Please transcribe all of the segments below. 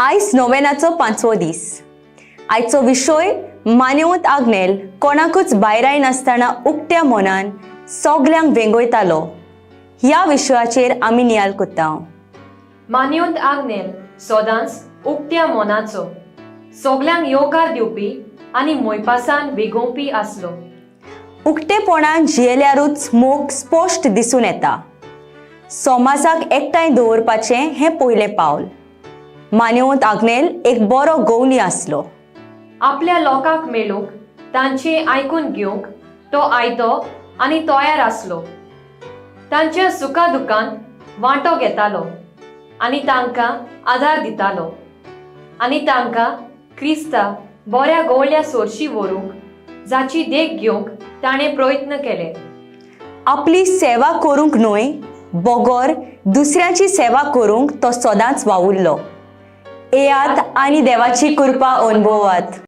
आयज नोवेनाचो 5वो दीस. आयचो विशय मानेवंत आग्नेल कोणाकूच भायराय नासतना उक्त्या मनान सगल्यांक वेंगयतालो. ह्या विशयाचेर आमी नियाल कोत्ता. मानेवंत आग्नेल सदांच उक्त्या मनाचो, सगल्यांक येवकार दिवपी आनी मोयपासान वेगोवपी आसलो. उक्तेपणान जियेल्यारूच मोग स्पश्ट दिसून येता. समाजाक एकठांय दवरपाचें हें पयलें पावल. मानेवंत आग्नेल एक बरो गवली आसलो. आपल्या लोकांक मेळूंक तांचे आयकून घेवंक तो आयतो आनी तयार आसलो. तांच्या सुखा दुखांत वांटो घेतालो आनी तांकां आदार दितालो. आनी तांकां क्रिस्ता बऱ्या गवळ्या सोरशी व्हरूंक जाची देख घेवंक ताणें प्रयत्न केले. आपली सेवा करूंक न्हय, बोगोर दुसऱ्याची सेवा करूंक तो सदांच वावुरलो. येयात आनी देवाची कृपा अनुभवात.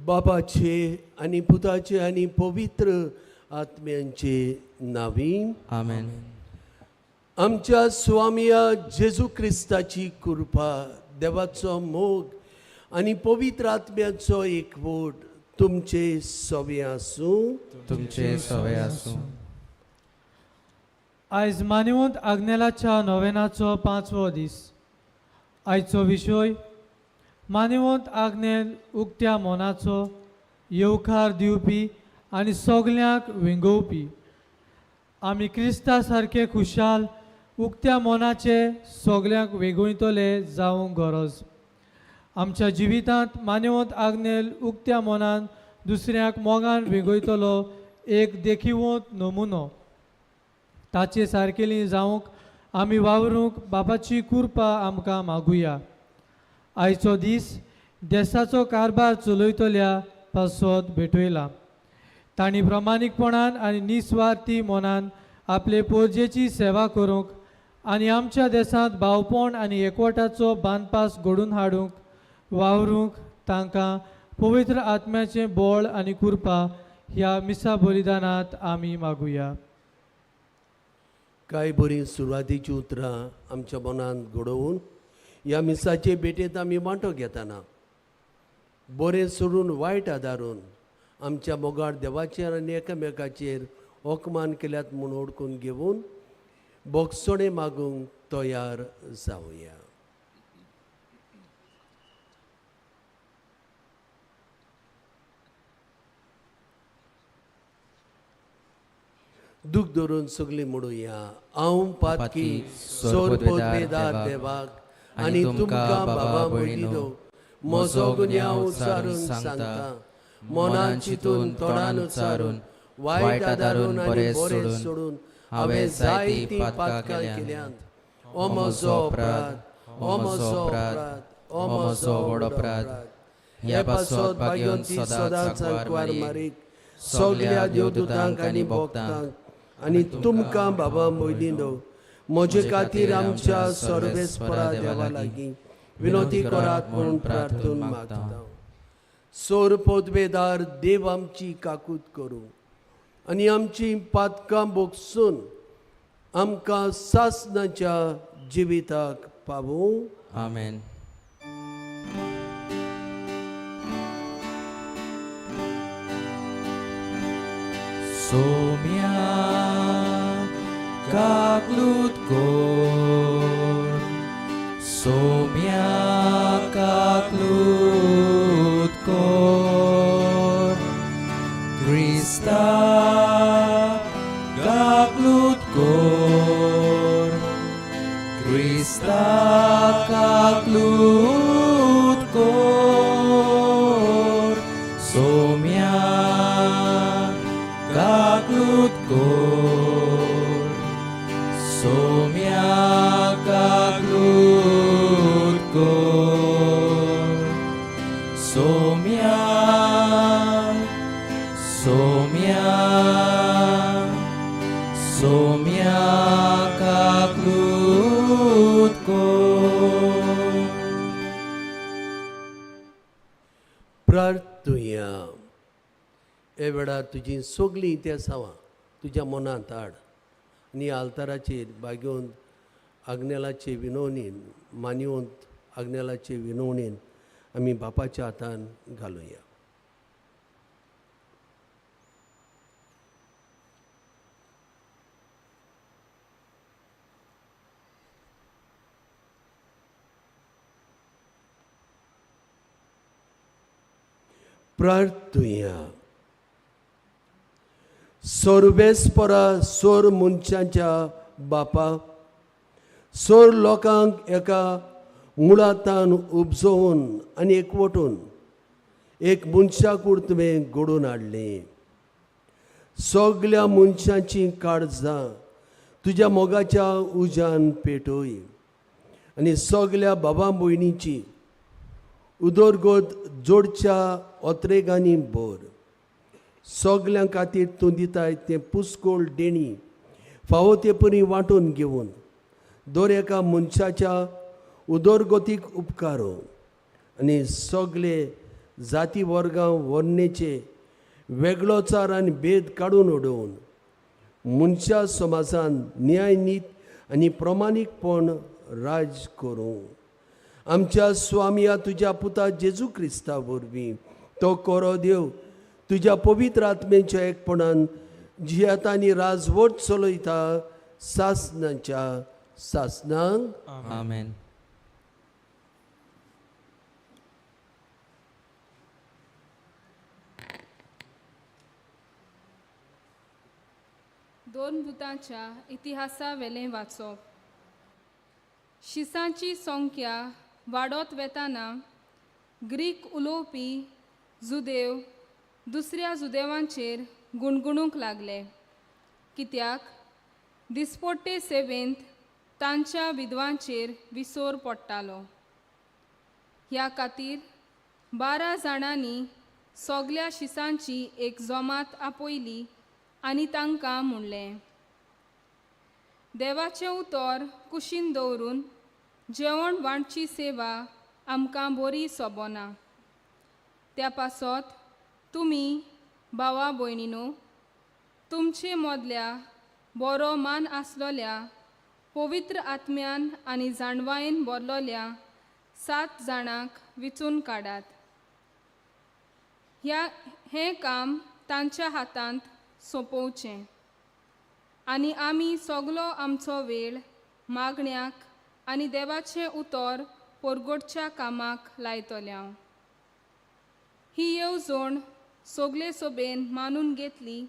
बापाचे आणि पुताचे आणि पवित्र आत्म्यांचे नावी आमेन. आमच्या स्वामी जेजू क्रिस्ताची कृपा, देवाचो मोग आणि पवित्र आत्म्याचो एकवट तुमचे सवे आसूं. तुमचे सवे आसूं. आयज मानेवंत आग्नेलाच्या नोवेनाचो 5वो दीस. आयचो विशय मानेवंत आग्नेल उक्त्या मनाचो, येवकार दिवपी आनी सगल्यांक वेंगोवपी. आमी क्रिस्ता सारके खुशाल उक्त्या मनाचे सगल्यांक वेगोयतले जावंक गरज. आमच्या जिवितांत मानेवंत आग्नेल उक्त्या मनान दुसऱ्याक मोगान वेगोयतलो एक देखीवंत नमुनो. ताचे सारकेली जावंक आमी वावरूंक बापाची कृपा आमकां मागुया. आयचो दीस देशाचो कारभार चलयतल्या पासत भेटयला. तांणी प्रमाणीकपणान आनी निस्वार्थी मनान आपले पोरजेची सेवा करूंक आनी आमच्या देशांत भावपण आनी एकवटाचो बांदपास घडून हाडूंक वावरूंक तांकां पवित्र आत्म्याचें बळ आनी कृपा ह्या मिसा बलिदानांत आमी मागुया. कांय बरी सुरवातीची उतरां आमच्या मनांत घडोवन ह्या मिसाचे भेटेंत आमी वांटो घेतना बरें सोडून वायट आदारून आमच्या मोगाळ देवाचेर आनी एकामेकाचेर ओकमान केल्यात म्हूण ओळखून घेवन बोगसोडे मागूंक तयार जावया. दूख धरून सगळीं म्हणुया. हांव पातकी सोरपोतबेदार देवाक आनी तुमकां बाबा भयणीनो म्हजो गुन्यांव उच्चारून सांगता. मनान चिंतून तोंडान उच्चारून वायट आदारून आनी बरें सोडून हांवें जायतीं पातकां केल्यांत. ओ म्हजो अपराध, ओ म्हजो अपराध, ओ म्हजो व्हड अपराध. ह्या पासत भाग्यवंती सदांच आंकवार मारीक सगल्या देवदूतांक आनी भक्तांक आनी तुमकां बाबा मोयदीनो म्हजे खातीर आमच्या सर्वेस्परा देवा लागीं विनोती करात म्हणून प्रार्थून मागता. सोर पोतबेदार देव आमची काकूत करूं आनी आमची पातकां बोगसून आमकां सासणाच्या जिविताक पावूं. आमेन. सोम्या काकलूत कोर सोम्या काकलूत कोर क्रिस्ता काकलूत कोर क्रिस्ता काकलूत कोर सोम्या काकलूत कोर सोम्या काकलूत कोर सोम्या सोम्या सोम्या काकलूत कोर प्रार्थुया. हे वेळार तुजी सगळीं इतिहासांवां तुज्या मनांत हाड आनी आल्ताराचेर बागेवंत आग्नेलाचे विनवणेन मानिवंत आग्नेलाचे विनवणेन आमी बापाच्या हातान घालुया. प्रार्थुया. सोर्बेस्परा सोर मनशांच्या बापा, सोर लोकांक एका मुळांतान उपजोवन आनी एकवटून एक मनशाकूड तुवें घडोवन हाडलें. सगल्या मनशांची काळजां तुज्या मोगाच्या उज्यान पेटोय आनी सगल्या बाबा भयणींची उदरगत जोडच्या ओत्रेगांनी भर. सगल्यां खातीर तूं दिताय तें पुस्कोळ देणी फावो ते परी वांटून घेवन दर एका मनशाच्या उदरगतीक उपकारो आनी सगळे जाती वर्गां वर्णेचे वेगळोचार आनी भेद काडून उडोवन मनशा समाजान न्याय नीत आनी प्रमाणीकपण राज करूं. आमच्या स्वामिया तुज्या पुता जेजू क्रिस्ता वरवीं तो कोरो देव तुज्या पवित्र आत्मेच्या एकपणान जियेता आनी राजवट चलयता सासणांच्या सासणांक. आमेन. दोन भुतांच्या इतिहासा वेलें वाचप. शिसांची संख्या वाडत वेताना ग्रीक उलोवपी जुदेव दुसऱ्या जुदेवांचेर गुणगुणूंक लागले, कित्याक दिसपट्टे सेवेंत तांच्या विधवांचेर विसोर पडटालो. ह्या खातीर 12 जाणांनी सगल्या शिसांची एक जमात आपयली आनी तांकां म्हणलें, देवाचें उतर कुशीन दवरून जेवण वांटची सेवा आमकां बरी सोबना. त्या पासत तुमी भावा भयणीनो तुमचे मदल्या बरो मान आसलोल्या पवित्र आत्म्यान आनी जाणवायेन भरलोल्या 7 जाणांक विचून काडात. हें काम तांच्या हातांत सोंपोवचें आनी आमी सगलो आमचो वेळ मागण्याक आनी देवाचें उतर परगडच्या कामाक लायतल्या. ही येवजण सगले सोबेन मानून घेतली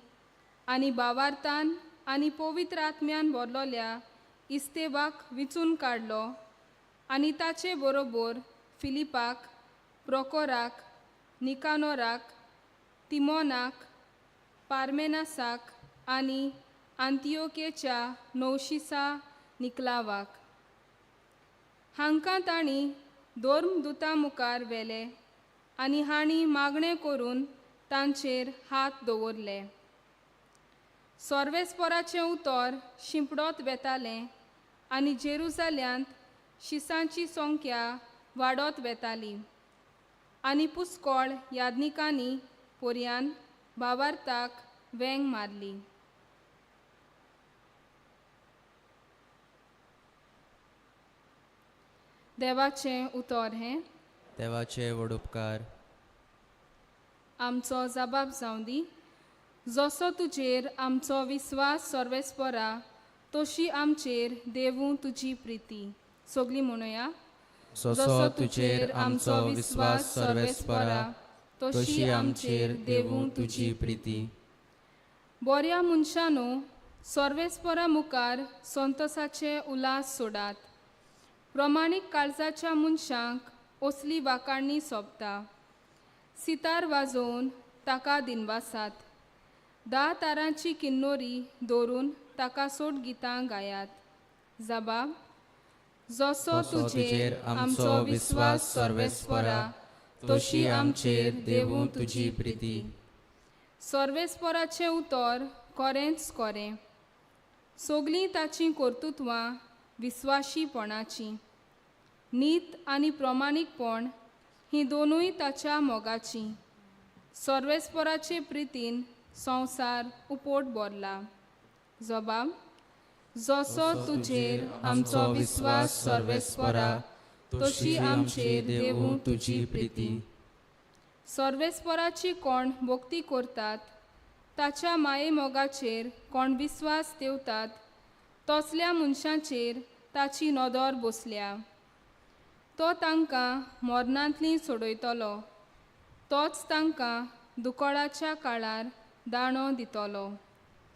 आनी भावार्थान आनी पवित्र आत्म्यान भरलोल्या इस्तेवाक विचून काडलो आनी ताचे बरोबर फिलिपाक, प्रोकोराक, निकानोराक, तिमोनाक, पार्मेनासाक आनी आंतियोकेच्या नवशिसा निकलावाक. हांकां तांणी धर्मदुतां मुखार व्हेले आनी हांणी मागणें करून तांचेर हात दवरले. सोर्वेस्पराचें उतर शिंपडोत वेतालें आनी जेरुसाल्यांत शिसांची संख्या वाडत वेताली आनी पुस्कोळ यादनिकांनी पर्यान भावार्थाक वेंग मारली. देवाचें उतर हें. देवाचे व्हड उपकार. आमचो जबाब जावं दी. जसो तुजेर आमचो विस्वास सर्वेस्परा तशी आमचेर देवूं तुजी प्रिती. सगळीं म्हणुया. जसो तुजेर आमचो विस्वास सर्वेस्परा तशी आमचेर देवूं तुजी प्रिती. बऱ्या मनशानो सर्वेस्परा मुखार संतोसाचे उलास सोडात. प्रमाणीक काळजाच्या मनशांक असली वाकाणणी सोबता. सितार वाजोवन ताका दिनवासात. 10 तारांची किन्नोरी दवरून ताका सोट गितां गायात. जबाब. जसो तुजेर आमचो विस्वास सर्वेस्परा तशी आमचेर देवूं तुजी प्रिती. सर्वेस्पराचें उतर खरेंच खरें. सगळीं ताचीं कर्तुत्वां विस्वाशीपणाचीं. नीत आनी प्रमाणीकपण हीं दोनूय ताच्या मोगाचीं. सर्वेस्पराचे प्रितीन संवसार उपोट भरला. जबाब. जसो तुजेर आमचो विस्वास सर्वेस्परा तशी आमचेर देवूं तुजी प्रिती. सर्वेस्पराची कोण भक्ती करतात ताच्या माये मोगाचेर कोण विस्वास देवतात तसल्या मनशांचेर ताची नदर बसल्या. तो तांकां मरणांतलीं सोडयतलो. तोच तांकां दुकोळाच्या काळार दाणो दितलो.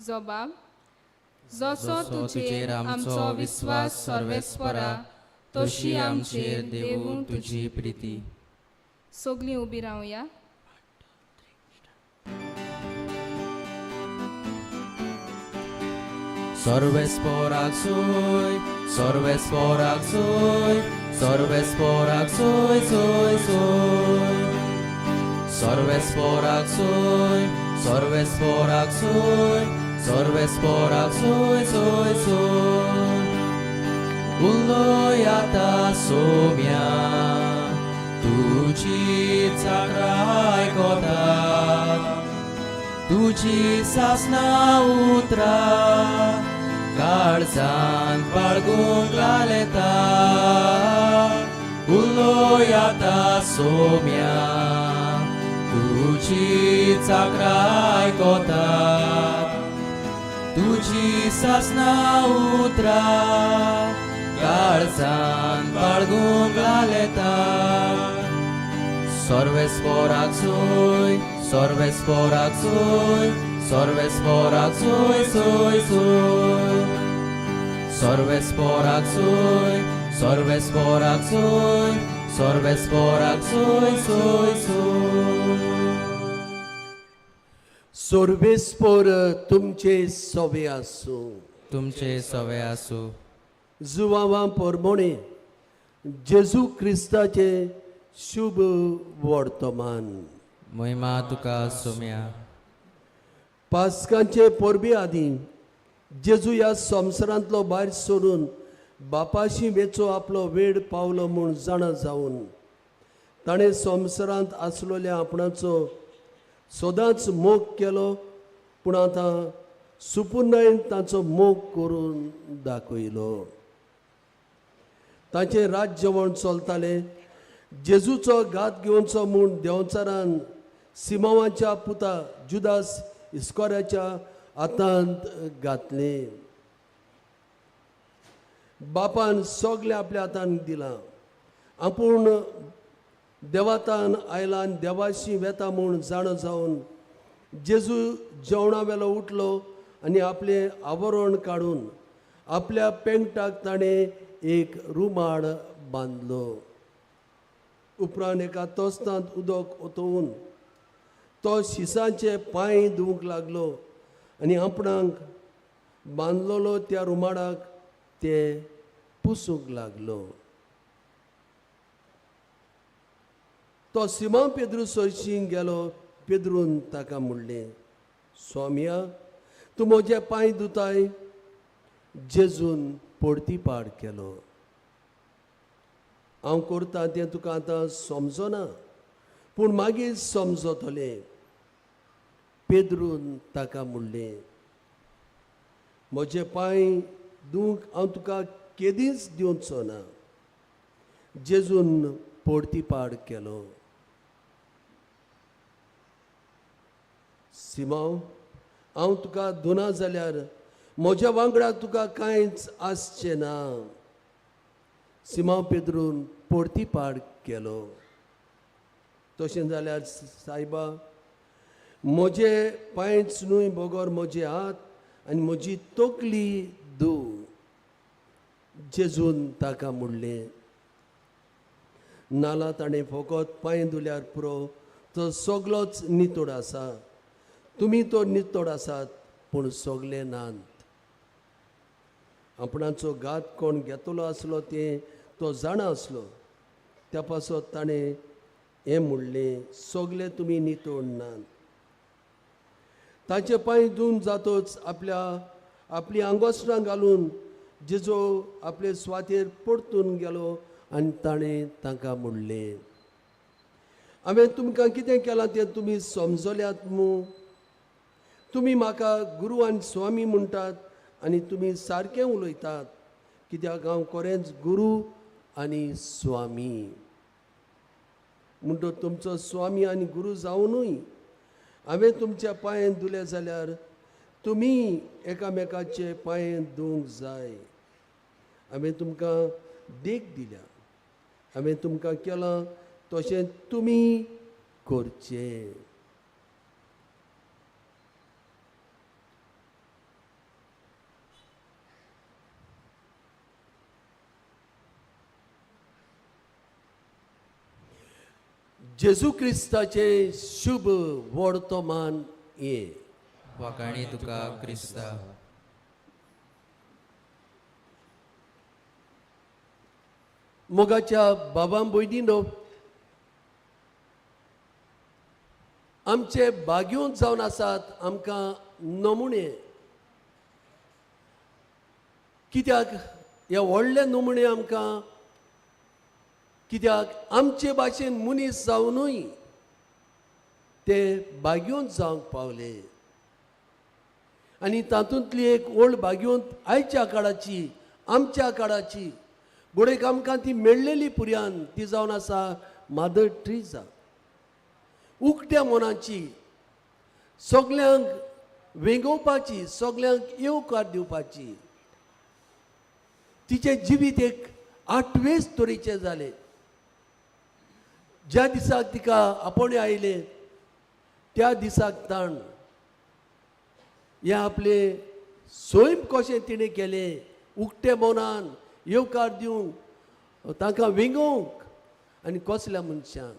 जबाब. जसो तुजेर आमचो विस्वास सर्वेस्परा तशी आमचेर देवूं तुजी प्रिती. सगळीं उबी रावया. सर्वेस्पराक सोय, सर्वेस्पराक सोय, सर्वेस्पराक सोय सोय सोय. सर्वेस्पराक सोय, सर्वेस्पराक सोय, सर्वेस्पराक सोय सोय सोय. उलोय आतां सोम्या तुजी चाकराय कोता. तुजी सासनां उतरां काळजांत बाळगूंक लालेता. उलोय आतां सोम्या तुजी चाकराय कोता. तुजी सासनां उतरां काळजांत बाळगूंक लालेता. सर्वेस्पराक सोय, सर्वेस्पराक सोय, सर्वेस्पराक सोय सोय सोय. सर्वेस्पराक सोय, सर्वेस्पराक सोय, सर्वेस्पराक सोय सोय सोय. सर्वेस्पर तुमचे सवे आसूं. तुमचे सवे आसूं. जुवांवां परमोणे जेजू क्रिस्ताचे शुभ वर्तमान. महिमा तुका सोम्या. पास्कांचे परबे आदीं जेजू ह्या संवसारांतलो भायर सोडून बापाशी वेचो आपलो वेळ पावलो म्हूण जाणा जावन ताणें संवसारांत आसलोल्या आपणाचो सदांच मोग केलो. पूण आतां सुपुर्णायेन ताचो मोग करून दाखयलो. ताचें राज्यवण चलतालें. जेजूचो घात घेवचो म्हूण देंवचारान सिमोनाच्या पुता जुदास इस्कोराच्या हातांत घातलें. बापान सगलें आपल्या हातांत दिलां. आपूण देवातान आयला आनी देवाशी वेता म्हूण जाणो जावन जेजू जेवणा वेलो उठलो आनी आपलें आवरण काडून आपल्या पेंगटाक ताणें एक रुमाड बांदलो. उपरांत एका तोस्तांत उदक ओतोवन तो शिसांचे पांय धुवंक लागलो आनी आपणाक बांदलोलो त्या रुमाडाक ते पुसूंक लागलो. तो सिमोन पेद्रू सोयशीं गेलो. पेद्रून ताका म्हणलें, स्वामिया, तूं म्हजे पांय धुताय? जेजून पडतीपाड केलो. हांव करतां तें तुका आतां समजना, पूण मागीर समजतलें. पेद्रून ताका म्हणलें, म्हजे पांय धुवंक हांव तुका केदींच दिवचो ना. जेजून पडतीपाड केलो. सिमोन, हांव तुका दोना जाल्यार म्हज्या वांगडा तुका कांयच आसचें ना. सिमांव पेद्रून परती पाड केलो. तशें जाल्यार सायबा, म्हजे पांयच न्हय बोगोर म्हजे हात आनी म्हजी तकली दू. जेजून ताका म्हणलें, नाला ताणें फकत पांय धुल्यार पुरो, तो सगलोच नितोड आसा. तुमी तो नितोड आसात पूण सगले नात. आपणाचो घात कोण घेतलो आसलो तें तो जाणा आसलो. त्या पासत ताणें हें म्हणलें, सगले तुमी नितोड नात. ताचे पांय धुवन जातोच आपली आंगोस्त्रां घालून जेजो आपले स्वातेर परतून गेलो आनी ताणें तांकां म्हणलें, हांवें तुमकां कितें केलां तें तुमी समजल्यात मूं. तुमी म्हाका गुरू आनी स्वामी म्हणटात आनी तुमी सारकें उलयतात, कित्याक हांव खरेंच गुरू आनी स्वामी. म्हणटो तुमचो स्वामी आनी गुरू जावनूय हांवें तुमच्या पांय धुले जाल्यार तुमी एकामेकाचे पांय धुवंक जाय. हांवें तुमकां देख दिल्या. हांवें तुमकां केलां तशें तुमी करचें. जेजू क्रिस्ताचे शुभ वर्तमान ये. वकाणी तुका क्रिस्ता. मोगाच्या बाबां भयणीनो, आमचे बाग्योन जावन आसात आमकां नमुणे. कित्याक हे व्हडले नमुणे आमकां, कित्याक आमचे भाशेन मनीस जावनूय ते बाग्योन जावंक पावले. आनी तातूंतली एक व्हड बाग्योंत आयच्या काळाची, आमच्या काळाची, गोडेक आमकां ती मेळ्ळेली पुर्यान ती जावन आसा मादर ट्रिजा. उक्त्या मनाची, सगल्यांक वेंगोवपाची, सगल्यांक येवकार दिवपाची. तिचे जिवीत एक आठवेस तरेचे जाले. ज्या दिसाक तिका आपोणे आयले त्या दिसाक ताण हे आपले सोयम कशें तिणें केलें, उक्ते मनान येवकार दिवंक, तांकां वेंगोवंक, आनी कसल्या मनशांक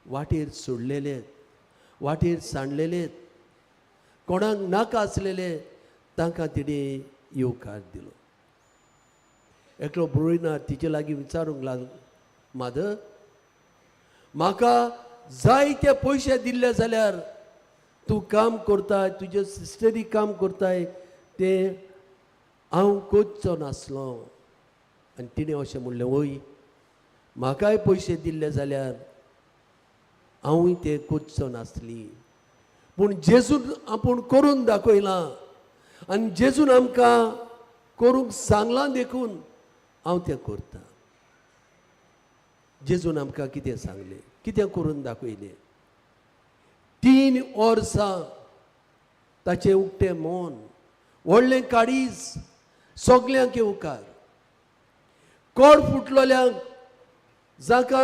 वाटेर सोडलेले, वाटेर सांडलेले, कोणाक नाका आसलेले तांकां तिणें येवकार दिलो. एकलो बरोयनार तिचे लागीं विचारूंक लागलो, मादर, म्हाका जायते पयशे दिल्ले जाल्यार तूं काम करताय, तुजे सिस्टरी काम करताय तें हांव कोचचो नासलो. आनी तिणें अशें म्हणलें, वय म्हाकाय पयशे दिल्ले जाल्यार हांवूय ते कोचचो नासली. पूण जेजून आपूण करून दाखयलां आनी जेजून आमकां करूंक सांगलां देखून हांव तें करतां. जेजून आमकां कितें सांगलें, कितें करून दाखयलें. 3 वर्सां ताचें उक्तें मन, व्हडलें काळीज, सगल्यांक येवकार. कोड फुटलोल्यांक, जाका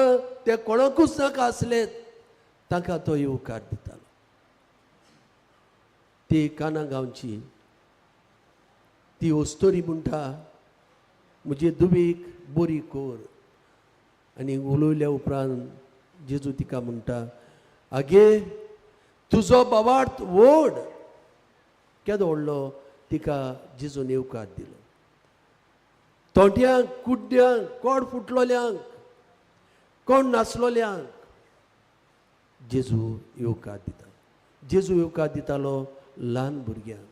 ते कोणाकूच नाका आसलेत, तांकां तो येवकार दितालो. ती काना गांवची ती ओस्तोरी म्हणटा, म्हजे दुबेक बरी कोर. आनी उलयल्या उपरांत जेजू तिका म्हणटा, आगे तुजो बाबार्थ व्हड. केदो व्हडलो तिका जेजून येवकार दिलो. तोट्यांक, कुड्ड्यांक, कोड फुटलोल्यांक, कोण नासलोल्यांक जेजू येवकार दिता. जेजू येवकार दितालो ल्हान भुरग्यांक.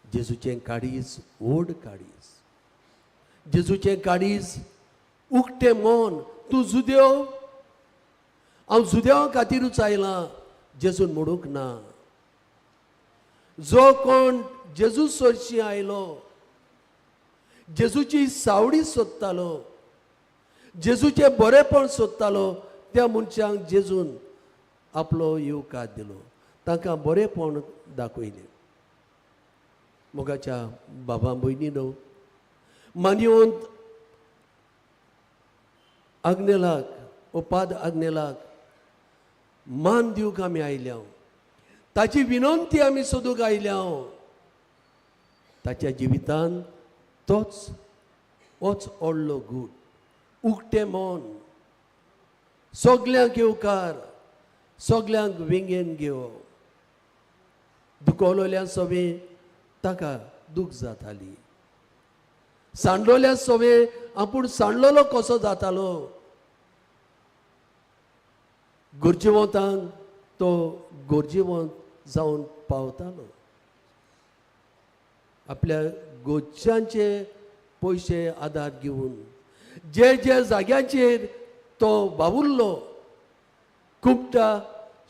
जेजूचें काळीज व्हड काळीज. जेजूचें काळीज उक्तें मन. तूं जुदेव, हांव जुदेवा खातीरूच आयलां जेजून म्हणूंक ना. जो कोण जेजू सोडशी आयलो, जेजूची सावडी सोदतालो, जेजूचें बरेपण सोदतालो, त्या मनशांक जेजून आपलो येवकार दिलो. तांकां बरेपण दाखयलें. मोगाच्या बाबा भयणीनो, मानिवंत आग्नेलाक पाद आग्नेलाक मान दिवंक आमी आयल्या. ताची विनंती आमी सोदूंक आयल्या. ताच्या जिवितान होच व्हडलो गूण, उक्तें मन, सगल्यांक येवकार, सगल्यांक वेंगेन घेवप. दुखवलेल्या सवे ताका दूख जाताली. सांडलोल्या सवे आपूण सांडलोलो कसो जातालो. गरजेवंतांक तो गरजेवंत जावन पावतालो. आपल्या गोच्यांचे पयशे आदार घेवन जे जाग्याचेर तो वावुरलो, कुमटा,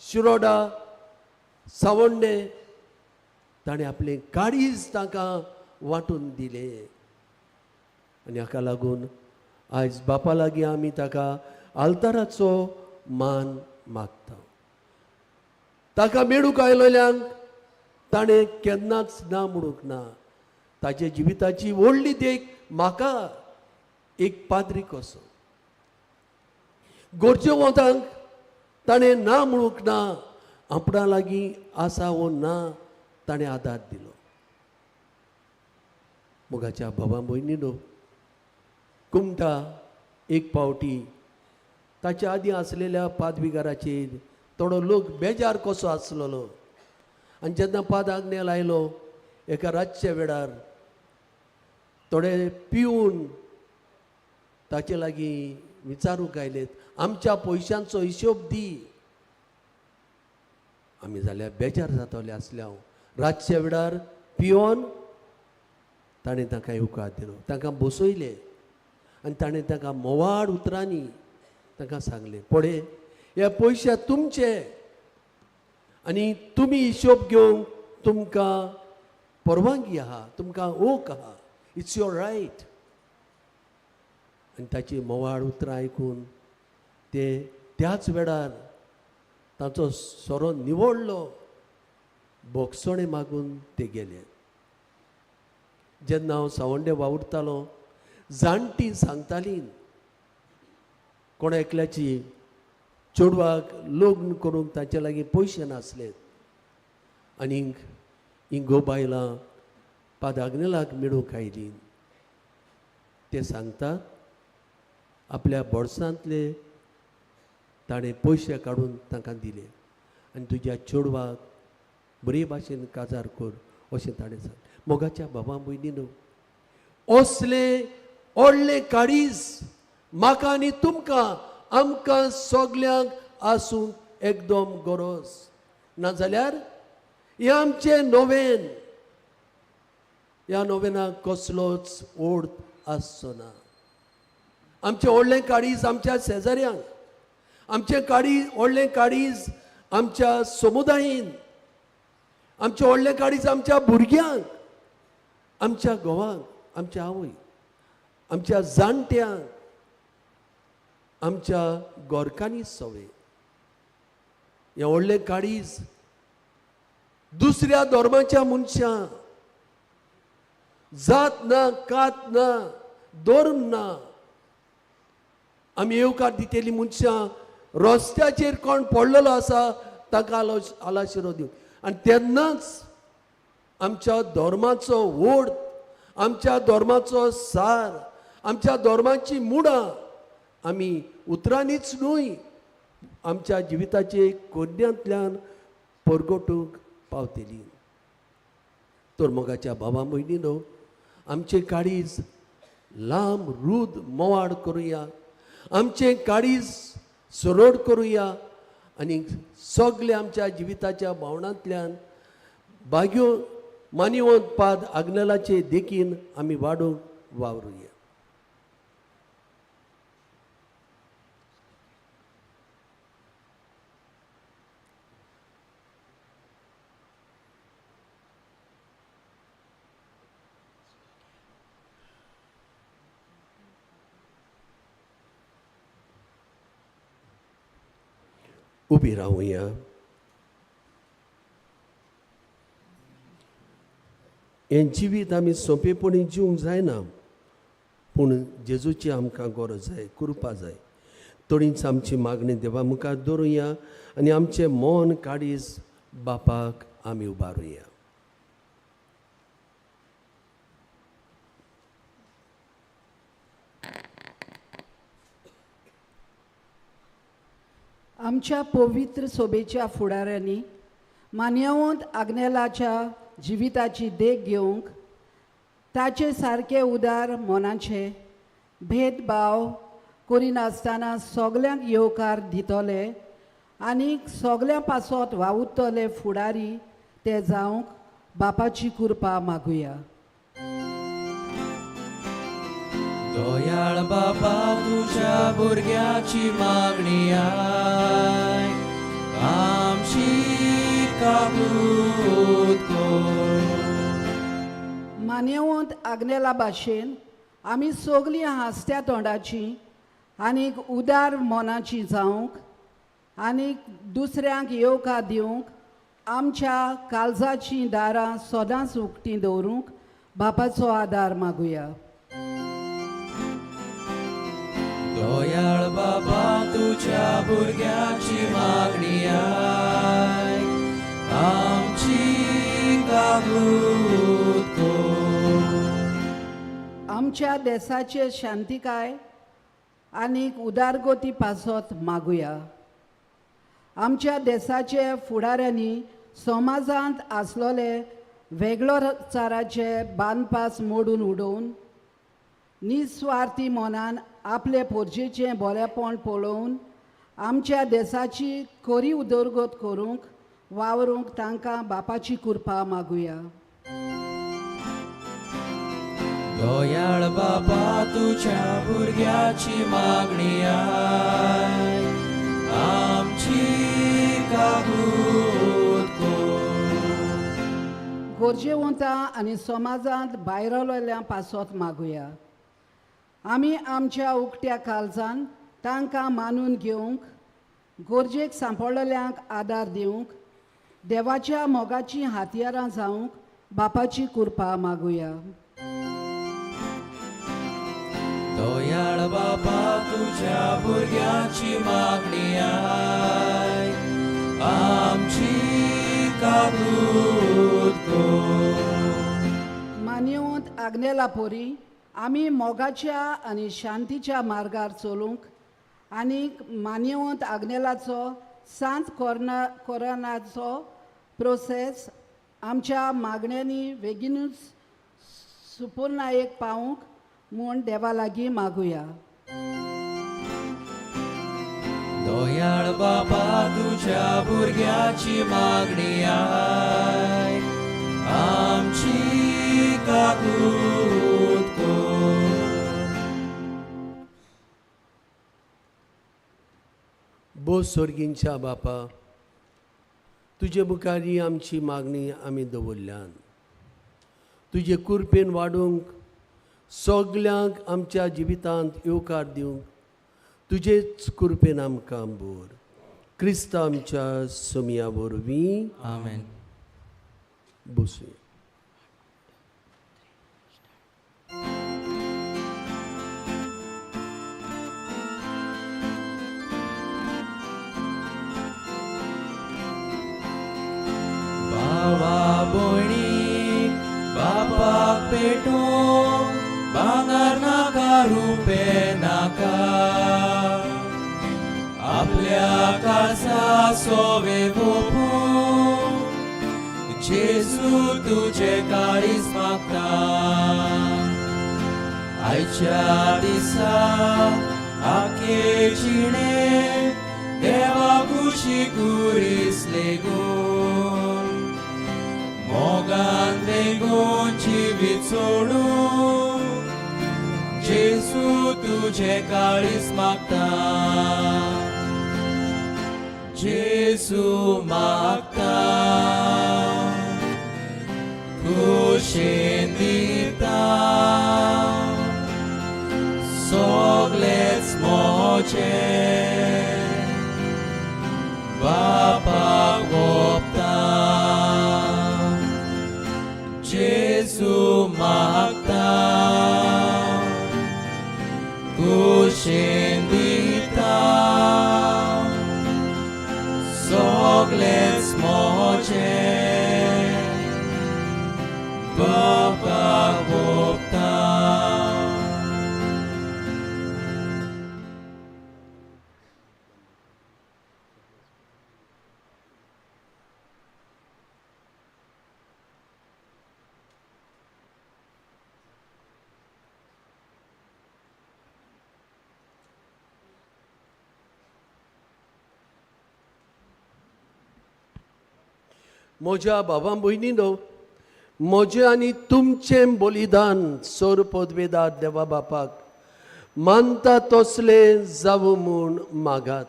शिरोडा, सावंडे, ताणें आपलें काळीज तांकां वांटून दिलें. आनी हाका लागून आयज बापा लागीं आमी ताका आल्ताराचो मान मागता. ताका मेळूंक आयलोल्यांक ताणें केन्नाच ना म्हणूंक ना. ताचे जिविताची व्हडली देख म्हाका एक पाद्री कसो. गरजेवंतांक ताणें ना म्हणूंक ना. आपणा लागीं आसा वो ना ताणें आदार दिलो. मोगाच्या बाबा भयणीनो, कुमटा एक पावटी ताच्या आदीं आसलेल्या पादविगाराचेर थोडो लोक बेजार कसो आसलेलो. आनी जेन्ना पाद आग्नेल आयलो एका रातच्या वेळार थोडे पिवन ताचे लागीं विचारूंक आयलेत, आमच्या पयशांचो हिशोब दी. आमी जाल्यार बेजार जातले आसल्या. रातच्या वेळार पिवन ताणें तांकां येवकार दिलो, तांकां बसयले आनी ताणें तांकां मोवाड उतरांनी तांकां सांगलें, पळय हे पयशे तुमचे आनी तुमी हिशोब घेवंक तुमकां परवानगी आहा, तुमकां ओक आहा, इट्स युअर रायट. आनी ताची मोवाळ उतरां आयकून ते त्याच वेळार ताचो सोरो निवडलो, बोगसणे मागून ते गेले. जेन्ना हांव सावंडे वावुरतालो, जाणटी सांगतालीं कोणा एकल्याची चेडवाक लग्न करूंक ताचे लागीं पयशे नासले आनीक ही गो बायलां पाद आग्नेलाक मेळूंक आयलीं. ते सांगतात आपल्या बोडसांतले ताणें पयशे काडून तांकां दिले आनी तुज्या चेडवाक बरे भाशेन काजार कर अशें ताणें सांगलें. मोगाच्या बाबा भयणीनो, असले व्हडले काळीज म्हाका आनी तुमकां, आमकां सगल्यांक आसूंक एकदम गरज. नाजाल्यार हें आमचें नोवेन, ह्या नोवेनाक कसलोच ओड आसचो ना. आमचें व्हडलें काळीज आमच्या शेजाऱ्यांक, आमचें व्हडलें काळीज आमच्या समुदायान, आमचें व्हडलें काळीज आमच्या भुरग्यांक, आमच्या घोवांक, आमच्या आवय, आमच्या जाणट्यांक, आमच्या गोरकांनी सवय. हें व्हडलें काळीज दुसऱ्या धर्माच्या मनशां, जात ना, कात ना, धर्म ना, आमी येवकार दितेली मनशां, रस्त्याचेर कोण पडलेलो आसा ताका आलाशिरो दिवं. आनी तेन्नाच आमच्या धर्माचो ओड, आमच्या धर्माचो सार, आमच्या धर्माची मुडां आमी उतरांनीच न्हय, आमच्या जिविताचे कोन्यांतल्यान परगटूंक पावतली. तर मोगाच्या बाबा भयणीनो, आमचें काळीज लांब रूद मोवाड करुया, आमचें काळीज सरळ करुया आनी सगले आमच्या जिविताच्या भावनांतल्यान बाग्यो मानिवंत पाद आग्नेलाचे देखीन आमी वाडूंक वावरुया. उबी रावुया. हें जिवीत आमी सोंपेपणी जिवंक जायना, पूण जेजूची आमकां गरज जाय, कृपा जाय. तडीच आमची मागणी देवा मुखार दवरुया आनी आमचें मन काडीस बापाक आमी उबारुया. आमच्या पवित्र सोबेच्या फुडाऱ्यांनी मान्यवंत आग्नेलाच्या जिविताची देख घेवंक ताचे सारके उदार मनाचे भेदभाव करिनासतना सगल्यांक येवकार दितले आनी सगल्या पासत वावुरतले फुडारी ते जावंक बापाची कृपा मागुया. दयाळ बाबा तुझ्या भुरग्याची मागणी आय, आमची काबूत कर. मान्यवंत आग्नेला भाशेन आमी सगलीं हांसत्या तोंडाची आनीक उदार मनाची जावंक आनीक दुसऱ्यांक येवकार दिवंक आमच्या काळजाची दारां सदांच उक्तीं दवरूंक बापाचो आदार मागुया. दयाळ बाबा तुझ्या भुरग्याची मागणी आय, आमची काबूत कर. आमच्या देशाचे शांतिकाय आनीक उदारगती पासत मागुया. आमच्या देशाचे फुडाऱ्यांनी समाजांत आसलोले वेगळोचाराचे बांदपास मोडून उडोवन निस्वार्थी मनान आपले पोरजेचें बरेपण पळोवन आमच्या देशाची खरी उदरगत करूंक वावरूंक तांकां बापाची कृपा मागुया. दयाळ बाबा तुझ्या भुरग्याची मागणी आय, आमची काबूत कर. गरजेवंतां आनी समाजांत भायरलेल्या पासत मागुया. आमी आमच्या उक्त्या काळजान तांकां मानून घेवंक गरजेक सांपडलेल्यांक आदार दिवंक देवाच्या मोगाची हातयारां जावंक बापाची कृपा मागुया. दयाळ बाबा तुझ्या भुरग्याची मागणी आय, आमची काबूत कर. मान्यवंत आग्नेला पोरी आमी मोगाच्या आनी शांतीच्या मार्गार चलूंक आनीक मान्यवंत आग्नेलाचो सांत कोरोनाचो प्रोसेस आमच्या मागण्यांनी बेगीनूच सुपूर्णायेक पावूंक म्हूण देवा लागीं मागुया. दयाळ बाबा तुझ्या भुरग्याची मागणी आय, आमची काबूत कर. बो स्वर्गींच्या बापा, तुजे मुखारी आमची मागणी आमी दवरल्यान तुजे कृपेन वाडूंक सगल्यांक आमच्या जिवितांत येवकार दिवंक तुजेच कृपेन आमकां बोर. क्रिस्त आमच्या सोमया वरवीं आमेन. बसूया. भावा भयणी बापाक पेटोवंक भांगर नाका रुपे नाका, आपल्या काळजा सोवे भोपूंक जेजू तुजे काळीज मागता. आयच्या दिसा आखे जिणे देवा खुशी कुरीस लेगून मोगान लेगून जिवीत सोडून जेजू तुजे काळीज मागता. जेजू मागता खुशेन दिता सगळेच मोचे बापाक भोगता. जेजू मागता कुशेन दिता सगळेच मोचे बापाक भोगता. म्हज्या भावां भयणीनो, म्हजें आनी तुमचें बलिदान सोर पदवेदार देवा बापाक मानता तसलें जावं म्हूण मागात.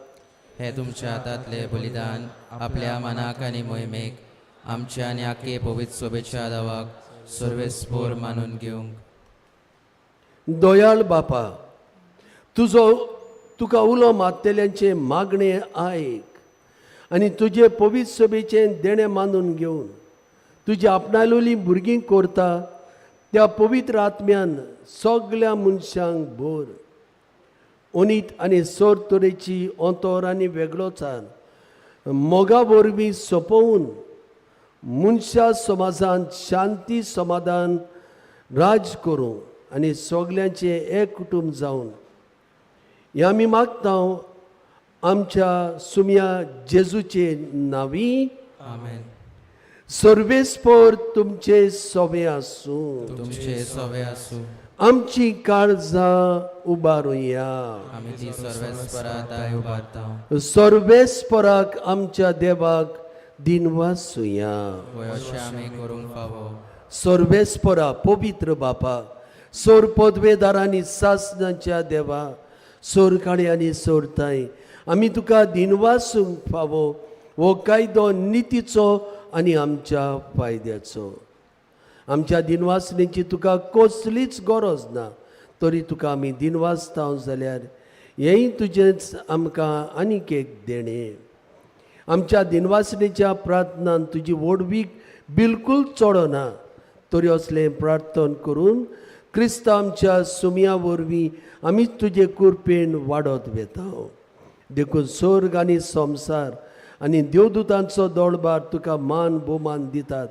हे तुमच्या हातांतले बलिदान आपल्या मनाक आनी मोहिमेक आमच्या आनी आख्खे पवित्र सोबेच्या दावाक सर्वेस्पोर मानून घेवंक. दयाळ बापा, तुका उलो मारतेल्यांचे मागणें आयक आनी तुजे पवित्र सभेचें देणें मानून घेवन तुजी आपणायलोलीं भुरगीं करता त्या पवित्र आत्म्यान सगळ्या मनशांक भर. अनीत आनी सोर तरेची अंतर आनी वेगळोचार मोगा वरवीं सोंपोवन मनशा समाजांत शांती समाधान राज करूं आनी सगळ्यांचें एक कुटुंब जावन हें आमी मागता आमच्या सुम्या जेजूचे नांवी. आमेन. सर्वेस्पोर तुमचे सोबे आसूं. तुमचे सोवे आसूं. आमची काळजां उबारुया. आमी ती सर्वेस्पराताय उबारता. सर्वेस्पराक आमच्या देवाक दिनवासुया. वय अशें आमी करूंक फावो. सर्वेस्परा पवित्र बापा, सोर पदवेदारांनी सासणाच्या देवा, सोर काळी आनी सोरताय, आमी तुका दिनवासूंक फावो हो कायदो नितीचो आनी आमच्या फायद्याचो. आमच्या दिनवासणेची तुका कसलीच गरज ना, तरी तुका आमी दिनवासता जाल्यार हेंय तुजेंच आमकां आनीक एक देणें. आमच्या दिनवासणेच्या प्रार्थनान तुजी वडवीक बिलकूल चोडना, तरी असलें प्रार्थन करून क्रिस्त आमच्या सुमया वरवीं आमी तुजे कृपेन वाडत वेता. देखून स्वर्ग आनी संवसार आनी देवदूतांचो दळबार तुका मान भोवमान दितात.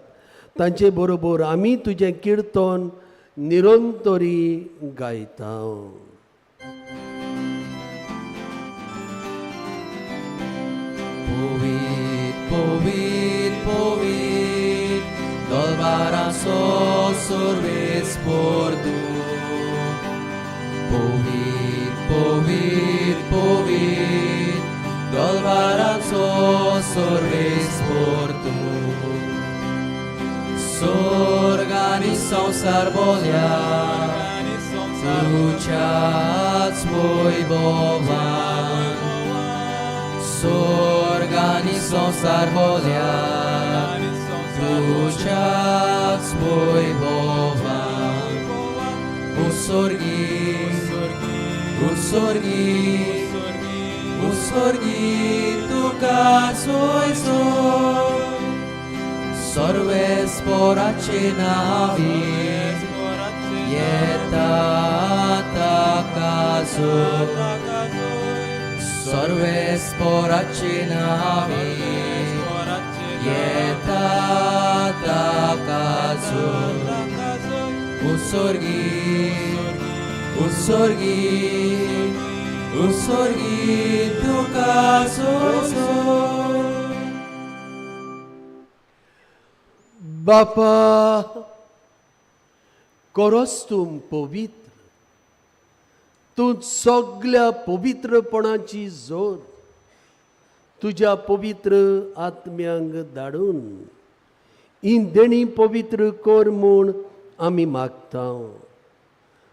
तांचे बरोबर आमी तुजें किर्तन निरंतरी गायता. Povit, povit, povit, dolbaranso sorvespor tu. Povit, povit, povit, dolbaranso sorvespor tu. Sorgani संसार बोल्या, तुझ्याच वैभवान. Sorgani संसार बोल्या, तुझ्याच वैभवान. Usorgi, usorgi, usorgi, तुका सोयसोर. सर्वेस्पोराचे नावी येता ताका जोग. सर्वेस्पोराचे नावी येता ताका जोग. उsorgi, usorgi, usorgi, तुका सोयसोर. बापा, करोस तूं पवित्र, तूं सगळ्या पवित्रपणाची जोर तुज्या पवित्र आत्म्यांक धाडून ही देणी पवित्र कर म्हूण आमी मागता.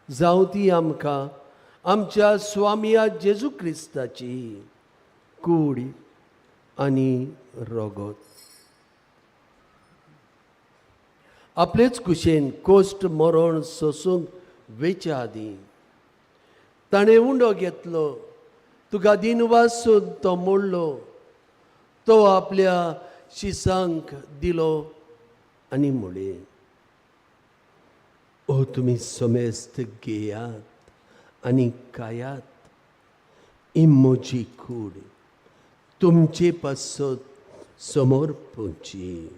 जावं ती आमकां आमच्या स्वामिया जेजू क्रिस्ताची कूड आनी रगत. आपलेच कुशेन कोश्ट मरण सोसूंक वेच्या आदीं ताणें उंडो घेतलो, तुका दिनवासून तो मोडलो, तो आपल्या शिसांक दिलो आनी म्हळें, ओ तुम्ही समेस्त घेयात आणि खायात. ही म्हजी कूड तुमचे पासत समोर पोवची.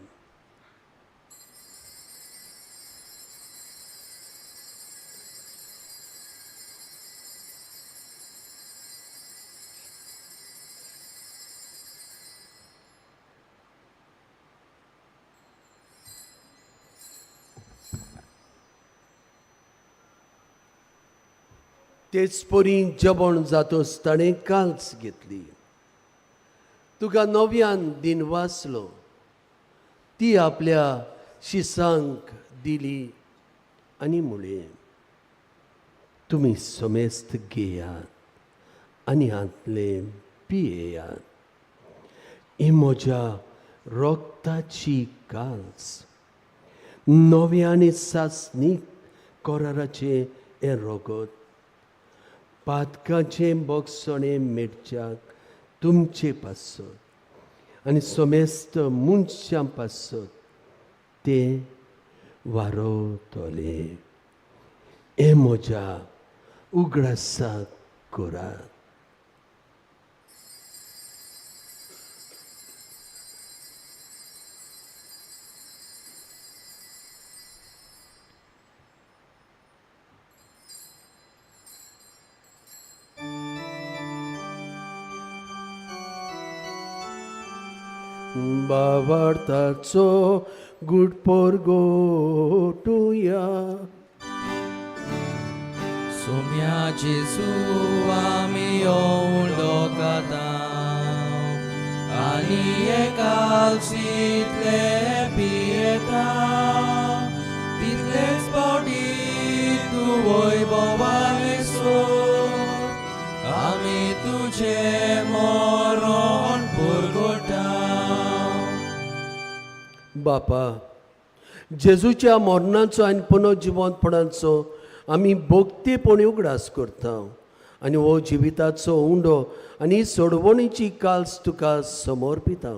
तेच परी जेवण जातोच ताणें काल्स घेतली. तुका नव्यान दिन वाचलो ती आपल्या शिसांक दिली आनी म्हळें, तुमी समेस्त घेयात आनी हातले पियेयात. ही म्हज्या रोगताची काल्स, नव्या आनी सासणीक कोराराचे हें रोगत. पातकाचें बोगसणें मेटच्याक तुमचे पासत आनी समेस्त मनशां पासत ते वारोवतले. हे म्हज्या उगडासाक करात. बावार्थाचो गुडपोर गोटुया. सोम्या जेजू आमी येवन लोकाता आनी एकाल्सीतले पियेता. तितलेच पावटी तूं वैभवान सो आमी तुजे मरण पुरगोटा. बापा, जेजूच्या मरणाचो आनी पुनर्जिवंतपणाचो आमी भोगतेपणी उगडास करता आनी हो जिविताचो उंडो आनी सोडवणीची काल्स तुका समर्पिता.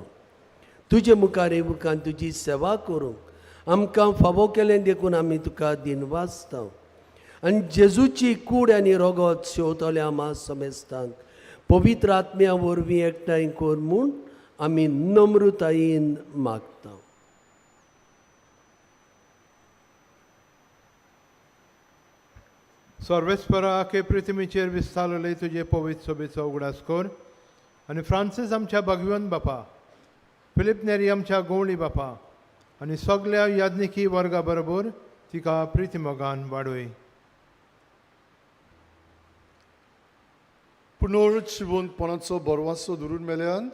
तुजे मुखार येवकान तुजी सेवा करूंक आमकां फावो केलें देखून आमी तुका दिन वाचता. आनी जेजूची कूड आनी रोगत शेवतल्या आमा समेस्तांक पवित्र आत्म्या वरवीं एकठांय कर म्हूण आमी नम्रतायेन मागता. सर्वेस्परा आखे पृथ्वीचेर विस्तारले तुजे पवित्र सोबेचो उगडास कर. आनी फ्रांसीस आमच्या भगवंत बापा, फिलिप नेरी आमच्या गवळी बापा आनी सगळ्या याज्ञिकी वर्गा बरोबर तिका प्रिती मोगान वाडय. पुनर्जिवंतपणाचो बरवासो धरून मेल्यांत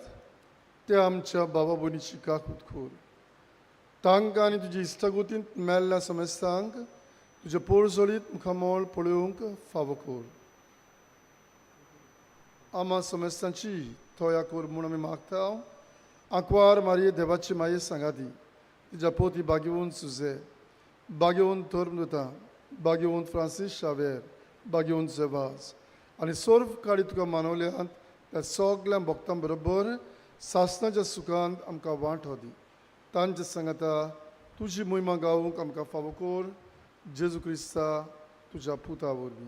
ते आमच्या बाबा भयणीची काकूट कर. तांकां आनी तुजी इश्टागोतींत मेल्ल्या समेस्तांक तुजे पोरजोळीत मुखामोळ पळोवंक फावो कर. आमा समेस्तांची तोया कर म्हूण आमी मागता. आंकवार मारये देवाची माये सांगाती, तिच्या पोती भाग्यवंत सुजे, भाग्यवंत धर्मदूता, भाग्यवंत फ्रांसीस शावेर, भाग्यवंत जेवास आनी सर्व काळी तुका मानवल्यांत त्या सगळ्या भक्तां बरोबर सासणाच्या सुखांत आमकां वांटो दी. तांचे सांगाता तुजी मोहिमा गावूंक आमकां फावो कर. जेजू क्रिस्ता तुज्या पुता वरवीं.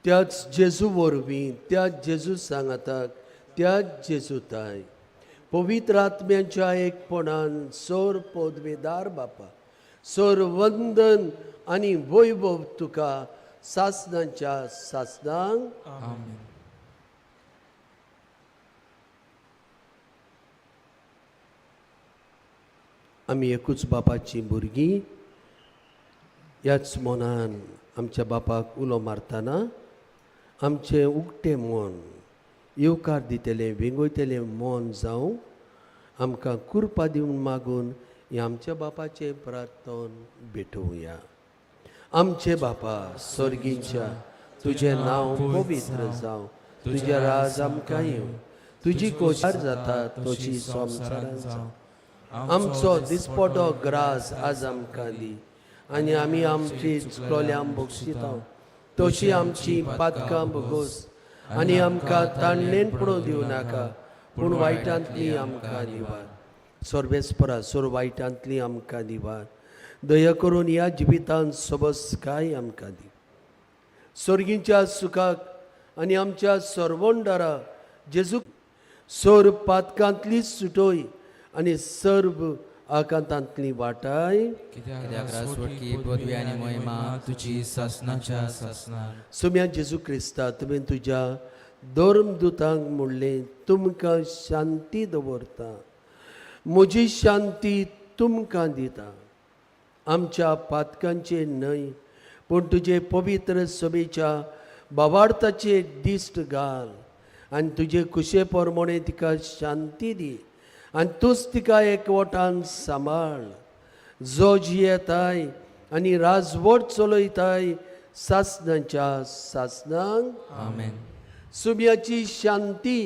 त्याच जेजू वरवीं, त्याच जेजू सांगाताक, त्याच जेजूताय पवित्र आत्म्याच्या एकपणान सोर पदवेदार बापा, सोर वंदन आनी वैभव तुका सासणांच्या सासणांक. आमेन. आमी एकूच बापाची भुरगीं. ह्याच मनान आमच्या बापाक उलो मारतना आमचें उक्तें मन येवकार दितलें वेंगयतलें मन जावं आमकां कृपा दिवन मागून हें आमच्या बापाचें प्रार्थन भेटोवया. आमचे बापा स्वर्गीच्या, तुजें नांव पवित्र जावं, तुजें राज आमकां येवं, तुजी कोशार जाता तशी संवसारांत जावं. आमचो दिसपटो ग्रास आज आमकां दी आनी आमी आमची चुकलोल्यांक बक्षिता तशी आमची पातकां बगोस आनी आमकां ताणणेन पडोवं दिवं नाका, पूण वायटांतली आमकां दिवार. सर्वेस्परा सोर वायटांतली आमकां दिवार. दया करून ह्या जिवितांत सबसकाय आमकां दी. सर्गीच्या सुखाक आनी आमच्या सर्वोंडारा जेजू सोर पातकांतली सुटोय आनी सर्व आकांतांतली वाटाय. कित्याक रासवटकी पदवी आनी महिमा तुजी सासनाच्या सासनार. सुम्या जेजू क्रिस्ता तुवें तुज्या धर्मदुतांक म्हणलें तुमकां शांती दवरता, म्हजी शांती तुमकां दिता. आमच्या पातकांचे न्हय पूण तुजे पवित्र सभेच्या भावार्थाचे दिश्ट घाल आनी तुजे कुशे प्रमाणे तिका शांती दी आनी तूंच तिका एकवटान सांबाळ. जो जियेताय आनी राजवट चलयताय सासनाच्या सासनांक. आमेन. सुम्याची शांती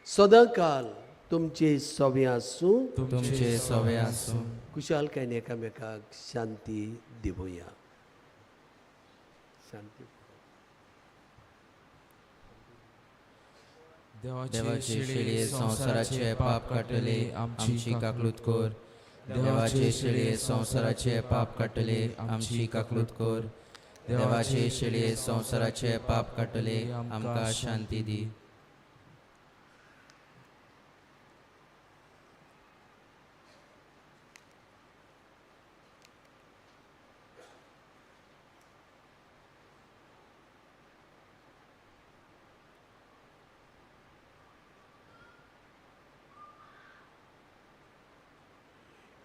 सदां काल तुमचे सवे आसूं. तुमचे सवे आसूं. कुशालकायेन एकामेकाक शांती दिवया. शांती. देवाचे शिळे संसाराचे पाप काटले आमची काकलूत कोर. देवाचे शिळे संसाराचे पाप काटले आमची काकलूत कोर. देवाचे शिळे संसाराचे पाप काटले आमकां शांती दी.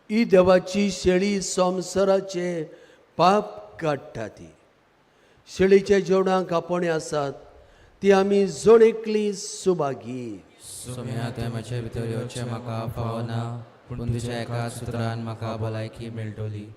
ही देवाची शेळी संसाराचे पाप काडटा. ती शेळीच्या जेवणाक आपणे आसात ती आमी जण एकली सुभागी. सुम्या तुवें म्हजे भितर येवचें म्हाका फावना, पूण तुज्या एका सुत्रान म्हाका भलायकी मेळटली.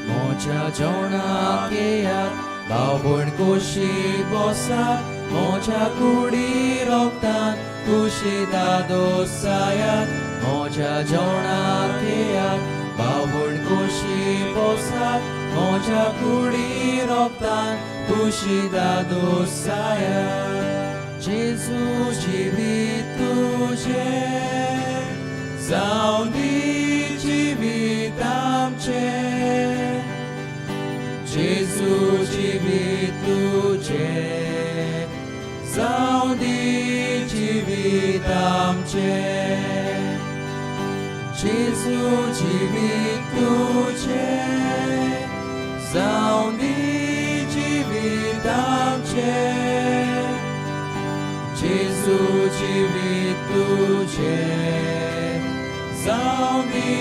मोच्या जेवणाक येयात, भाव भयण कुशीत बसात. मोच्या कुडी रोगतान कुशीत आदोसायात. मोच्या जेवणाक येयात, भाव भयण कुशीत बसात. मोच्या कुडी रोगतान कुशीत आदोसायात. जेजू जिवीत तुजे जावं दी जिवीत आमचें. जेजू जिवीत तुजें जावं दी जिवीत आमचें. जेजू जिवीत तुजें जावं दी जिवीत आमचें. जेजू जिवीत तुजें जावं दी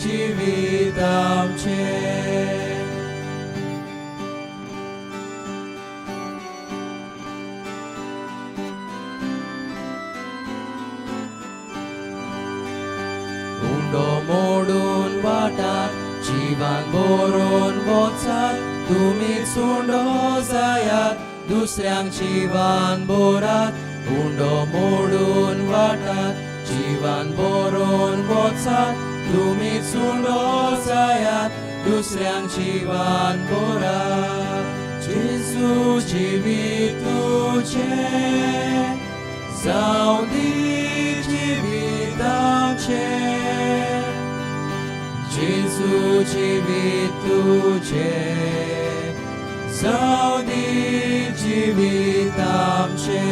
जिवीत आमचें. मोडून वाटात जिवान बरोवन वचात. तुमी सुंडो जायात दुसऱ्यांक जिवान बोरात. उंडो मोडून वाटात जिवान बरोवन वचात. तुमी सुंडो जायात दुसऱ्यांक जिवान बोरात. जेजू जिवीत तुजें जावं दी जिवीत आमचें. जेजू जिवीत तुजें जावं दी जिवीत आमचें.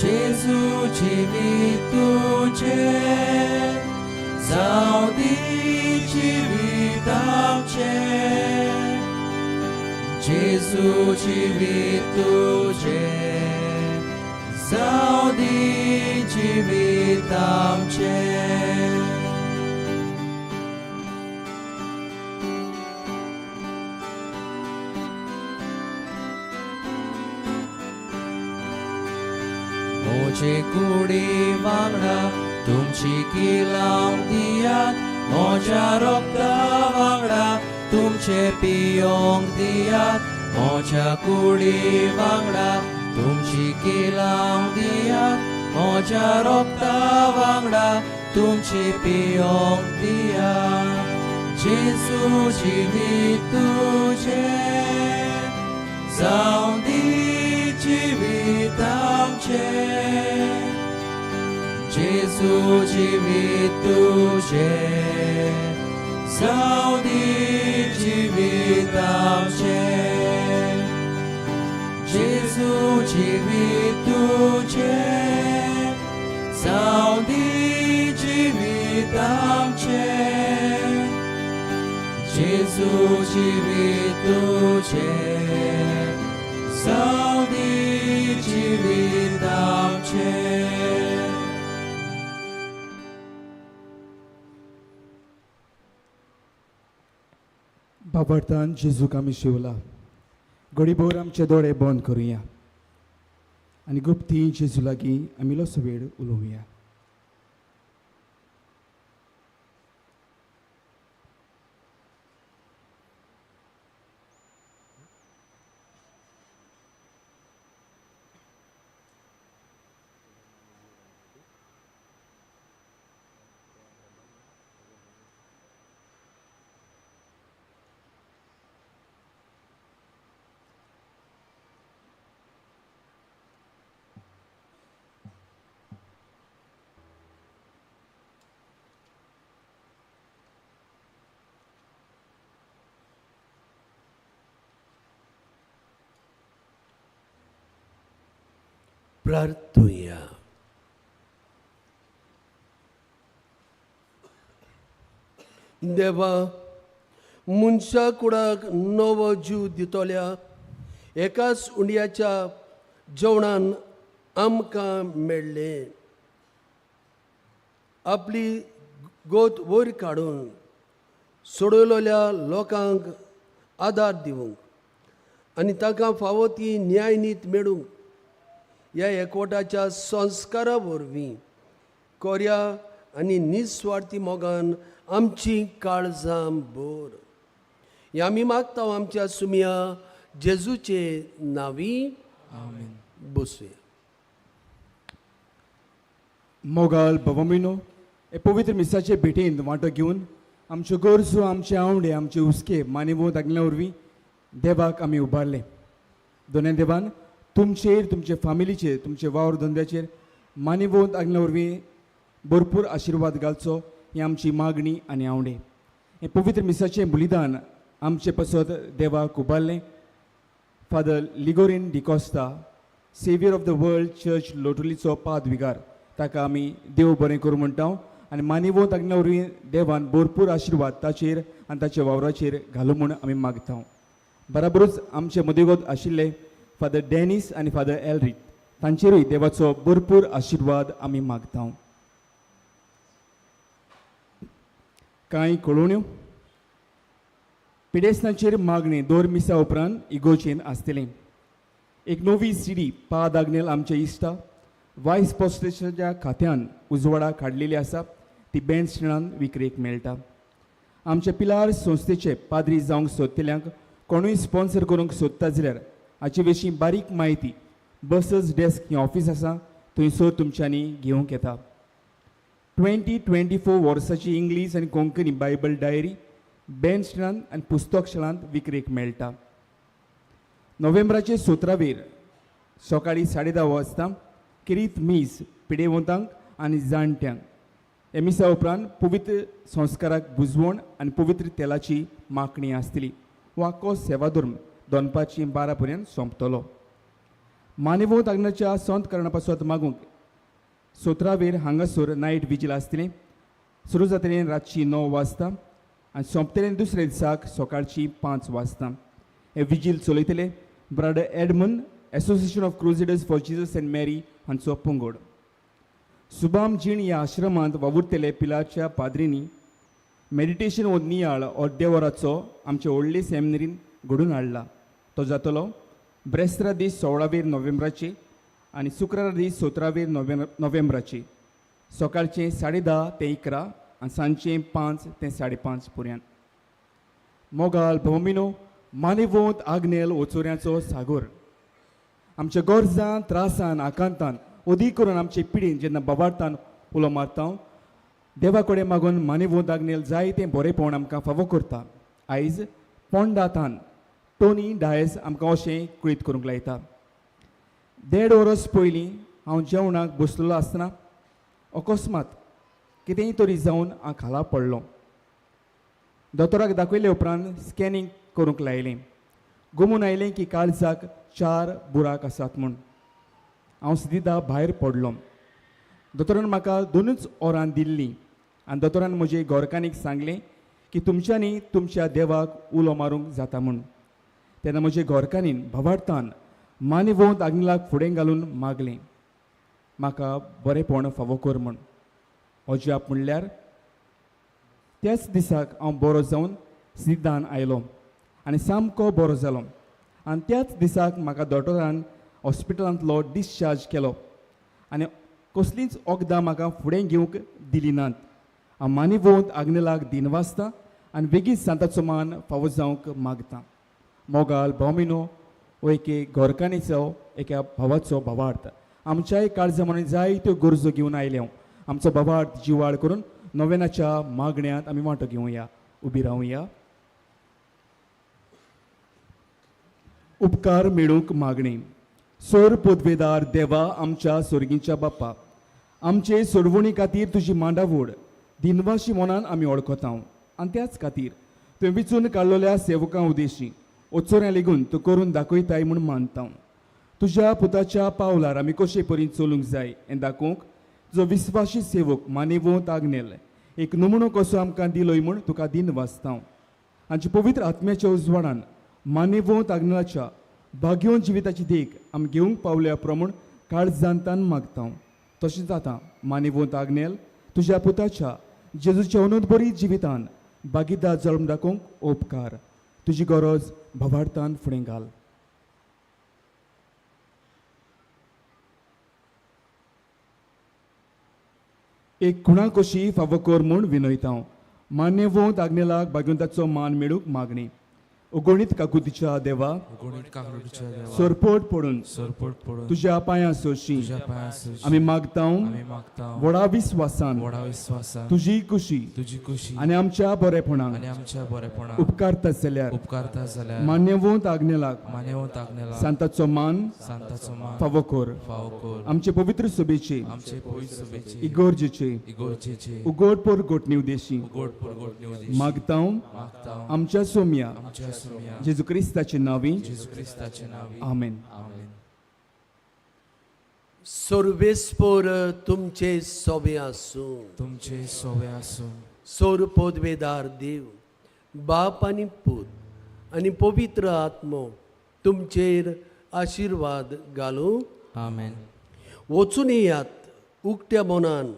जेजू जिवीत तुजें जावं दी जिवीत आमचें. जेजू जिवीत तुजें जावं दी जिवीत आमचें. मोचे कुडी वांगडा तुमची किलांव दियात म्हज्या रोगता वांगडा तुमचे पियोंक दियात म्हज्या कुडी वांगडा तुमची किलांव दियात म्हज्या रोगता वांगडा तुमची पियोंक दियात जेजू जिवीत तुझे जावं दी जिवीत आमचे जेजू जिवीत तुझे जावं दी जिवीत आमचे जेजू जिवीत तुझे जावं दी जिवीत आमचे जेजू जिवीत तुझे जावं दी जिवीत आमचे बाबडतान जेजूक आमी शिवला घडीभर आमचे दोळे बंद करुया आनी गुप्ती जेजू लागीं आमी इल्लोसो वेळ उलोवया. प्रार्थुया. देवा, मनशा कुडाक नवो जीव दितोल्या एकाच उंडयाच्या जेवणान आमकां मेळ्ळे. आपली गोत वयर काडून सोडलेल्या लोकांक आदार दिवंक आनी ताका फावो ती न्यायनीत मेळूंक ह्या एकवटाच्या संस्कारा वरवीं कोऱ्या आनी निस्वार्थी मोगान आमची काळजां भर. हें आमी मागता आमच्या सुमिया जेजूचे नांवी. आमेन. बसूया. मोगाल भवमिनो हे पवित्र मिसाचे भेटेंत वांटो घेवन आमच्यो गरजो आमचे आवडे आमचे हुस्के मानिवोत आगल्या वरवीं देवाक आमी उबारले. दोनूय देवान तुमचेर तुमचे फामिलीचेर तुमचे वावर धंद्याचेर मानिवोत आगल्या वरवीं भरपूर आशिर्वाद घालचो ही आमची मागणी आनी आवडे. हे पवित्र मिसाचें बलिदान आमचे पासत देवाक उबारलें. Father Liguorin D'Costa saviour of the world church लोटुलीचो पादविगार ताका आमी देव बरें करूं म्हणटा आनी मानिवोत आगल्या वरवीं देवान भरपूर आशिर्वाद ताचेर आनी ताच्या वावराचेर घालूं म्हूण आमी मागता. बराबरूच आमचे मदेगोत आशिल्ले फादर डॅनिस आनी फादर एलरिक तांचेरूय देवाचो भरपूर आशिर्वाद आमी मागता. कांय कळोवण्यो. पिडेस्तांचेर मागणी 2 मिसा उपरांत इगोचेन आसतलें. एक नवी सीडी पाद आग्नेल आमचे इश्टा वायस पोस्टेशनाच्या खात्यान उजवाडा काडलेली आसा. ती बँड स्टँडान विक्रेक मेळटा. आमचे पिलार संस्थेचे पाद्री जावंक सोदतल्यांक कोणूय स्पॉन्सर करूंक सोदता जाल्यार हाचे विशीं बारीक म्हायती बसस डेस्क हें ऑफिस आसा थंयसर तुमच्यांनी घेवंक येता. 2024 वर्साची इंग्लीश आनी कोंकणी बायबल डायरी बँड स्टँडांत आनी पुस्तक शाळांत विक्रेक मेळटा. नोव्हेंबराचे 17 सकाळीं 10:30 वाजता किरीत मीस पिडेवंतांक आनी जाणट्यांक. हे मिसा उपरांत पवित्र संस्काराक बुजवण आनी पवित्र तेलाची मागणी आसतली. वाको सेवाधर्म दोनपारची 12 पर्यंत सोंपतलो. मानेवोत आग्नेच्या संत करणा पासत मागूंक 17 हांगासर नायट विजील आसतलें. सुरू जातलें रातची 9 वाजता आनी सोंपतलें दुसऱ्या दिसाक सकाळची 5 वाजता. हे विजील चलयतले brother Edmund association of crusaders for Jesus and Mary हांचो पंगड. सुबाम जीण ह्या आश्रमांत वावुरतले पिलारच्या पाद्रींनी मेडिटेशन हो नियाळ अर्दे वराचो आमचे व्हडले सेमिनरीन घडून हाडला. तो जातलो ब्रेस्तारा दीस 16 नोव्हेंबराचे आनी शुक्रारा दीस 17 नोव्हेंबराचे सकाळचें 10:30 ते 11 आनी सांजचें 5 ते 5:30 पर्यंत. मोगाल भोमिनो मानेवंत आग्नेल ओचोऱ्याचो सागोर आमच्या गोरजान त्रासान आकांतान अदीक करून आमचे पिडीन जेन्ना बाबार्थान उलो मारता देवा कडेन मागून मानेवंत आग्नेल जायतें बरेंपण आमकां फावो करता. आयज पोंडातान टोनी डायस आमकां अशें कुळीत करूंक लायता. 1.5 वरस पयलीं हांव जेवणाक बसलेलो आसतना अकस्मात कितेंय तरी जावन हांव खाला पडलो. दोतोराक दाखयले उपरांत स्कॅनिंग करूंक लायलें. गमून आयलें की काळजाक 4 बुराक आसात म्हूण. हांव सिद्धा भायर पडलो. दोतोरान म्हाका 2च वरां दिल्लीं आनी दोतोरान म्हजे घोरकान्नीक सांगलें की तुमच्यांनी तुमच्या देवाक उलो मारूंक जाता म्हूण. तेन्ना म्हजे घोरकान्नीन भावार्थान मानेवंत आग्नेलाक फुडें घालून मागलें म्हाका बरेंपण फावो कर म्हूण. अजाप म्हणल्यार त्याच दिसाक हांव बरो जावन सिद्धान आयलो आनी सामको बरो जालो. आनी त्याच दिसाक म्हाका दोतोरान हॉस्पिटलांतलो डिस्चार्ज केलो आनी कसलींच वखदां म्हाका फुडें घेवंक दिली नात. हांव मानेवंत आग्नेलाक दिनवासता आनी बेगीन सांताचो मान फावो जावंक मागता. मोगाल भोमिनो हो एके घोरकान्नीचो एका भावाचो भावार्थ. आमच्याय काळजा म्हणून जायत्यो गरजो घेवन आयले. आमचो भावार्थ जिवाळ करून नोवेनाच्या मागण्यांत आमी वांटो घेवया. उबी रावया. उपकार मेळूंक मागणी. सोर पदवेदार देवा आमच्या स्वर्गीच्या बाप्पा, आमचे सोडवणी खातीर तुजी मांडावड दिनवाशी मनान आमी वळखता आनी त्याच खातीर तुवें विचून काडलेल्या सेवकां उदेशी ओचोऱ्यां लेगून तूं करून दाखयताय म्हूण मानता. तुज्या पुताच्या पावलार आमी कशे परीन चलूंक जाय हें दाखोवंक जो विस्वाशी सेवक मानेवंत आग्नेल एक नमुनो कसो आमकां दिलोय म्हूण तुका दिन वाचता. आमच्या पवित्र आत्म्याच्या उजवाडान मानेवंत आग्नेलाच्या भाग्यवंत जिविताची देख आमी घेवंक पावल्या प्रमाण काळजांतान मागता. तशेंच जाता मानेवंत आग्नेल तुज्या पुताच्या जेजूच्या अनंतबरी जिवितान बागीदार जल्म दाखोवंक उपकार. तुजी गरज भावार्थान फुडें घाल. एक खुणा कशी फावो कर म्हूण विनयता. मान्यवंत आग्नेलाक भाग्यवंताचो मान मेळूंक मागणी. उगोणीत काकुतीच्या देवा सोरपोट पडून तुज्या पांयां सोशी आमी मागता व्हडा विस्वासान तुजी कुशी आनी आमच्या बरेपणाक उपकारता जाल्यार मान्यवंत आग्नेलाक सांताचो मान फावो कर. आमचे पवित्र सभेचे इगोर्जेचे उगोडपोर गोटणी उदेशी मागता आमच्या सोम्या जेजू क्रिस्ताचे नावी आमेन. सर्वेस्पोर तुमचे सोबे आसूं सोर पदवेदार देव बाप आनी पूत आनी पवित्र आत्मो तुमचेर आशिर्वाद घालूं आमेन. वचून येयात उक्त्या मनान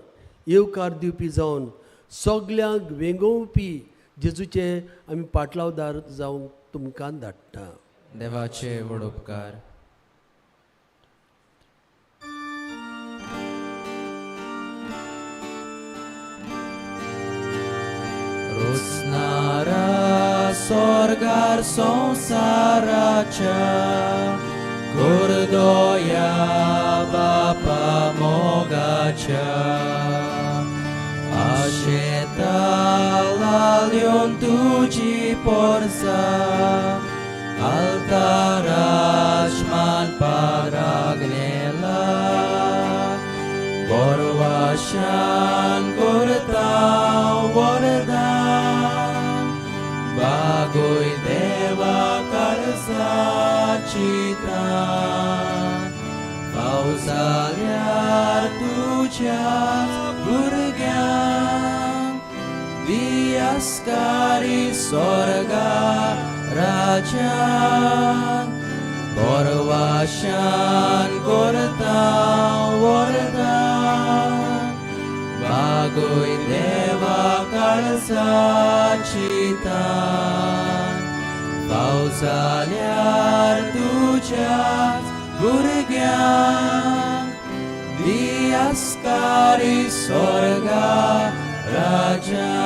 येवकार दिवपी जावन सगल्यांक वेंगोवपी जेजूचे आमी पाटलावदार जावंक तुमकां धाडटा. देवाचे व्हड उपकार. रोचणारा स्वर्गार संसाराच्या गुरदोया बापा मोगाच्या आशेता लालयोन तुजी Porsa altarashman paragnela borvashan kortau wardan bagoy deva karsachitan pausalyar tuja burgyan diaskari sorga Rajan Borvashan Korta Wardan Bagoy Deva Kalsachitan Pausalyar Tujas Burgyan Diaskari sorga raja